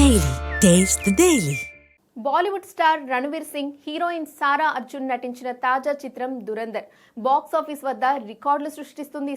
Daily. Taste the Daily. Bollywood star Ranveer Singh, heroine Sara Arjun నటించిన తాజా చిత్రం దురంధర్ బాక్స్ ఆఫీస్ వద్ద రికార్డులు సృష్టిస్తుంది.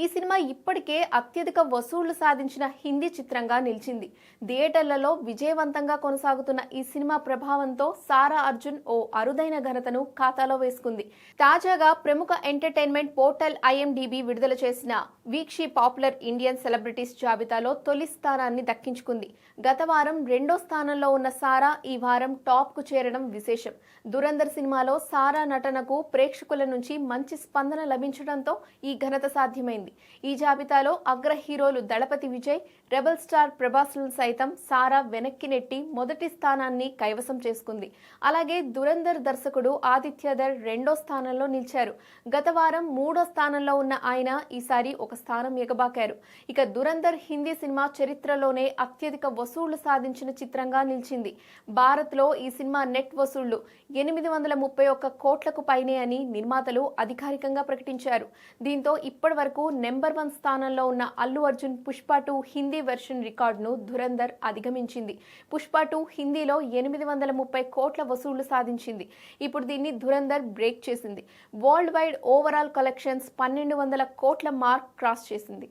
ఈ సినిమా ఇప్పటికే అత్యధిక వసూళ్లు సాధించిన హిందీ చిత్రంగా నిలిచింది. థియేటర్లలో విజయవంతంగా కొనసాగుతున్న ఈ సినిమా ప్రభావంతో సారా అర్జున్ ఓ అరుదైన ఘనతను ఖాతాలో వేసుకుంది. తాజాగా ప్రముఖ ఎంటర్టైన్మెంట్ పోర్టల్ IMDb విడుదల చేసిన వీక్షి పాపులర్ ఇండియన్ సెలబ్రిటీస్ జాబితాలో తొలి స్థానాన్ని దక్కించుకుంది. గత వారం 2వ స్థానంలో ఉన్న సారా ఈ వారం టాప్ కు చేరడం విశేషం. దురంధర్ సినిమాలో సారా నటనకు ప్రేక్షకుల నుంచి మంచి స్పందన లభించడంతో ఈ ఘనత సాధ్యమైంది. ఈ జాబితాలో అగ్ర హీరోలు దళపతి విజయ్, రెబల్ స్టార్ ప్రభాస్లను సైతం సారా వెనక్కి నెట్టి మొదటి స్థానాన్ని కైవసం చేసుకుంది. అలాగే దురంధర్ దర్శకుడు ఆదిత్యధర్ 2వ స్థానంలో నిలిచారు. గత వారం 3వ స్థానంలో ఉన్న ఆయన ఈసారి ఒక స్థానం ఎగబాకారు. ఇక దురంధర్ హిందీ సినిమా చరిత్రలోనే అత్యధిక వసూళ్లు సాధించిన చిత్రంగా నిలిచింది. భారత్లో ఈ సినిమా నెట్ వసూళ్లు 831 కోట్లకు పైనే అని నిర్మాతలు అధికారికంగా ప్రకటించారు. దీంతో ఇప్పటి వరకు నెంబర్ 1 స్థానంలో ఉన్న అల్లు అర్జున్ పుష్ప 2 హిందీ వెర్షన్ రికార్డును దురంధర్ అధిగమించింది. పుష్ప 2 హిందీలో 830 కోట్ల వసూళ్లు సాధించింది. ఇప్పుడు దీన్ని దురంధర్ బ్రేక్ చేసింది. వరల్డ్ వైడ్ ఓవరాల్ కలెక్షన్స్ 1200 కోట్ల మార్క్ క్రాస్ చేసింది.